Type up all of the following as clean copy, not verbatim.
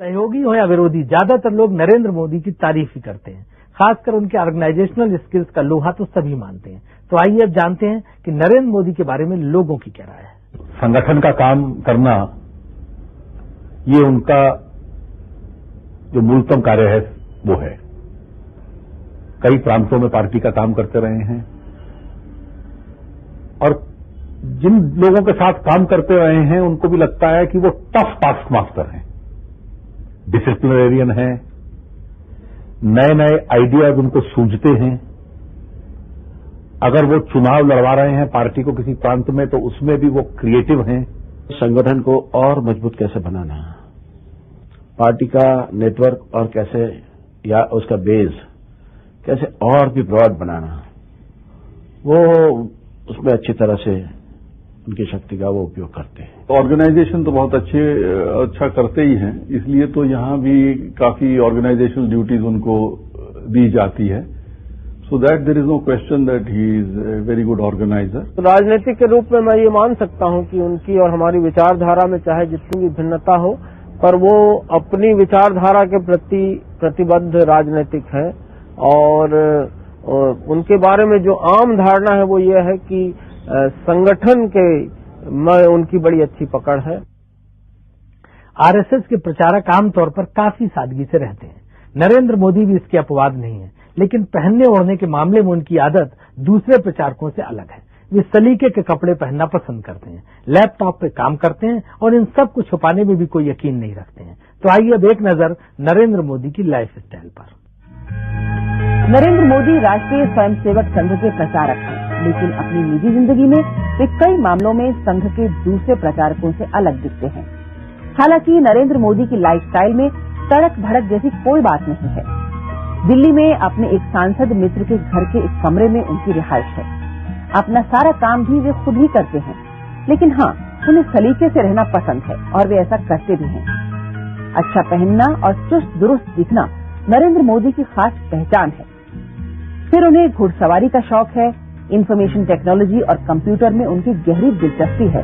सहयोगी हो या विरोधी, ज्यादातर लोग नरेंद्र मोदी की तारीफ ही करते हैं। खासकर उनके ऑर्गेनाइजेशनल स्किल्स का लोहा तो सभी मानते हैं। तो आइए अब जानते हैं कि नरेंद्र मोदी के बारे में लोगों की क्या राय है। संगठन का काम करना ये उनका जो मूलतम कार्य है वो है। कई प्रांतों में पार्टी का काम करते रहे हैं और जिन लोगों के साथ काम करते रहे हैं उनको भी लगता है कि वो टफ टास्क मास्टर हैं, डिसिप्लिनरियन हैं, नए नए आइडियाज उनको सूझते हैं। अगर वो चुनाव लड़वा रहे हैं पार्टी को किसी प्रांत में तो उसमें भी वो क्रिएटिव हैं। संगठन को और मजबूत कैसे बनाना, पार्टी का नेटवर्क और कैसे या उसका बेस कैसे और भी ब्रॉड बनाना, वो उसमें अच्छी तरह से उनकी शक्ति का वो उपयोग करते हैं। ऑर्गेनाइजेशन तो बहुत अच्छा करते ही हैं, इसलिए तो यहां भी काफी ऑर्गेनाइजेशनल ड्यूटीज उनको दी जाती है। So that there is no question that he is a very good organiser. तो राजनीतिक के रूप में मैं ये मान सकता हूं कि उनकी और हमारी विचारधारा में चाहे जितनी भी भिन्नता हो, पर वो अपनी विचारधारा के प्रति प्रतिबद्ध राजनीतिक है। और उनके बारे में जो आम धारणा है वो ये है कि संगठन के में उनकी बड़ी अच्छी पकड़ है। आरएसएस के प्रचारक आमतौर पर काफी सादगी से रहते हैं। नरेंद्र मोदी भी इसके अपवाद नहीं है, लेकिन पहनने ओढ़ने के मामले में उनकी आदत दूसरे प्रचारकों से अलग है। वे सलीके के कपड़े पहनना पसंद करते हैं, लैपटॉप पे काम करते हैं और इन सब को छुपाने में भी कोई यकीन नहीं रखते हैं। तो आइए अब एक नजर नरेंद्र मोदी की लाइफ स्टाइल पर। नरेंद्र मोदी राष्ट्रीय स्वयंसेवक संघ के प्रचारक हैं, लेकिन अपनी निजी जिंदगी में वे कई मामलों में संघ के दूसरे प्रचारकों से अलग दिखते हैं। हालांकि नरेंद्र मोदी की लाइफस्टाइल में तड़क भड़क जैसी कोई बात नहीं है। दिल्ली में अपने एक सांसद मित्र के घर के एक कमरे में उनकी रिहाइश है। अपना सारा काम भी वे खुद ही करते हैं, लेकिन हाँ, उन्हें सलीके से रहना पसंद है और वे ऐसा करते भी हैं। अच्छा पहनना और चुस्त दुरुस्त दिखना नरेंद्र मोदी की खास पहचान है। फिर उन्हें घुड़सवारी का शौक है, इंफॉर्मेशन टेक्नोलॉजी और कंप्यूटर में उनकी गहरी दिलचस्पी है।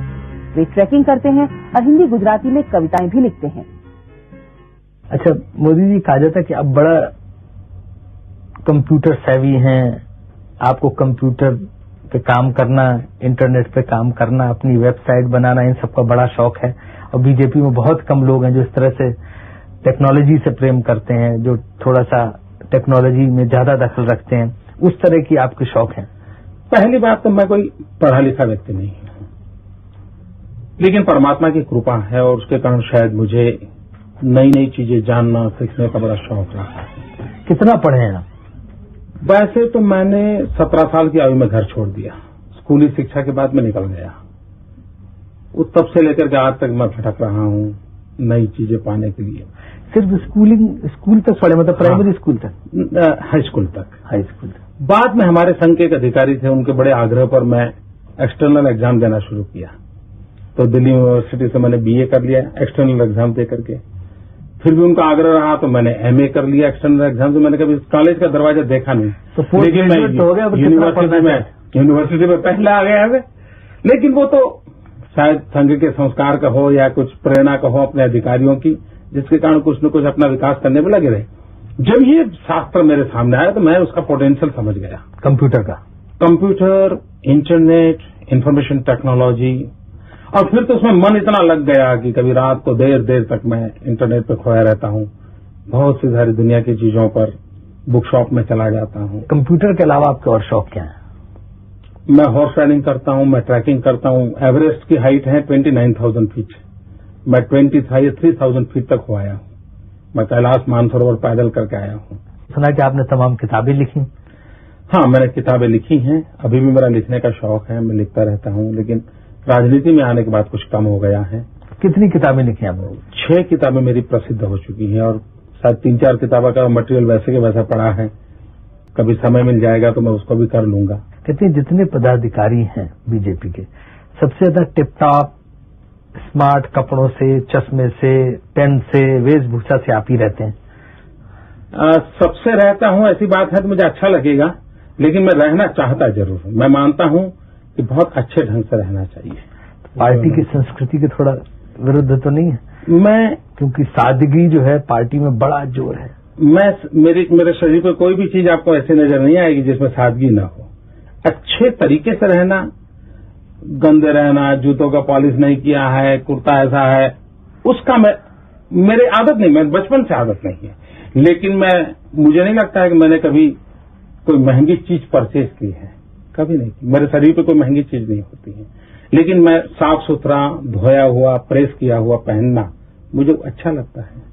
वे ट्रैकिंग करते हैं और हिंदी गुजराती में कविताएं भी लिखते हैं। अच्छा, मोदी जी कहा जाता है कि अब बड़ा कंप्यूटर सेवी हैं, आपको कंप्यूटर पे काम करना, इंटरनेट पे काम करना, अपनी वेबसाइट बनाना, इन सबका बड़ा शौक है। और बीजेपी में बहुत कम लोग हैं जो इस तरह से टेक्नोलॉजी से प्रेम करते हैं, जो थोड़ा सा टेक्नोलॉजी में ज्यादा दखल रखते हैं। उस तरह की आपके शौक हैं? पहली बात तो मैं कोई पढ़ा लिखा व्यक्ति नहीं हूं, लेकिन परमात्मा की कृपा है और उसके कारण शायद मुझे नई नई चीजें जानना सीखने का बड़ा शौक रहा है। कितना पढ़े हैं आप? वैसे तो मैंने 17 साल की आयु में घर छोड़ दिया। स्कूली शिक्षा के बाद मैं निकल गया। उस तब से लेकर के आज तक मैं भटक रहा हूं नई चीजें पाने के लिए। सिर्फ स्कूल तक पढ़े, मतलब प्राइमरी स्कूल तक? हाई स्कूल तक। हाई स्कूल तक। बाद में हमारे संघ के एक अधिकारी थे, उनके बड़े आग्रह पर मैं एक्सटर्नल एग्जाम देना शुरू किया। तो दिल्ली यूनिवर्सिटी से मैंने बीए कर लिया एक्सटर्नल एग्जाम दे करके। फिर भी उनका आग्रह रहा तो मैंने एमए कर लिया एक्सटर्नल एग्जाम से। मैंने कभी कॉलेज का दरवाजा देखा नहीं, तो लेकिन मैं यूनिवर्सिटी में पहले आ गया है। लेकिन वो तो शायद संघ के संस्कार का हो या कुछ प्रेरणा का हो अपने अधिकारियों की, जिसके कारण कुछ न कुछ अपना विकास करने में लगे रहे। जब ये शास्त्र मेरे सामने आया तो मैं उसका पोटेंशियल समझ गया। कंप्यूटर का, कंप्यूटर, इंटरनेट, इंफॉर्मेशन टेक्नोलॉजी, और फिर तो उसमें मन इतना लग गया कि कभी रात को देर देर तक मैं इंटरनेट पर खोया रहता हूँ। बहुत सी सारी दुनिया की चीजों पर बुक शॉप में चला जाता हूँ। कंप्यूटर के अलावा आपके और शौक क्या है? मैं हॉर्स राइडिंग करता हूँ, मैं ट्रैकिंग करता हूँ। एवरेस्ट की हाइट है 29,000 फीट, मैं 23,000 फीट तक हो आया हूँ। मैं कैलाश मानसरोवर पैदल करके आया हूँ। सुना कि आपने तमाम किताबें लिखी? हाँ, मैंने किताबें लिखी हैं। अभी भी मेरा लिखने का शौक है, मैं लिखता रहता हूँ, लेकिन राजनीति में आने के बाद कुछ कम हो गया है। कितनी किताबें लिखी आपने? 6 किताबें मेरी प्रसिद्ध हो चुकी हैं और शायद 3-4 किताबों का मटेरियल वैसे के वैसा पड़ा है। कभी समय मिल जाएगा तो मैं उसको भी कर लूंगा। कहते हैं जितने पदाधिकारी हैं बीजेपी के, सबसे ज्यादा टिपटॉप स्मार्ट कपड़ों से, चश्मे से, पेन से, वेशभूषा से आप ही रहते हैं। सबसे रहता हूं ऐसी बात है तो मुझे अच्छा लगेगा, लेकिन मैं रहना चाहता जरूर हूं। मैं मानता हूं कि बहुत अच्छे ढंग से रहना चाहिए। पार्टी की संस्कृति के थोड़ा विरुद्ध तो नहीं है? मैं, क्योंकि सादगी जो है पार्टी में बड़ा जोर है। मेरे शरीर पे कोई भी चीज आपको ऐसी नजर नहीं आएगी जिसमें सादगी ना हो। अच्छे तरीके से रहना, गंदे रहना, जूतों का पॉलिश नहीं किया है, कुर्ता ऐसा है, उसका मेरे आदत नहीं, मैं बचपन से आदत नहीं है। लेकिन मुझे नहीं लगता है कि मैंने कभी कोई महंगी चीज परचेज की है, कभी नहीं की। मेरे शरीर पे कोई महंगी चीज नहीं होती है, लेकिन मैं साफ सुथरा, धोया हुआ, प्रेस किया हुआ पहनना मुझे अच्छा लगता है।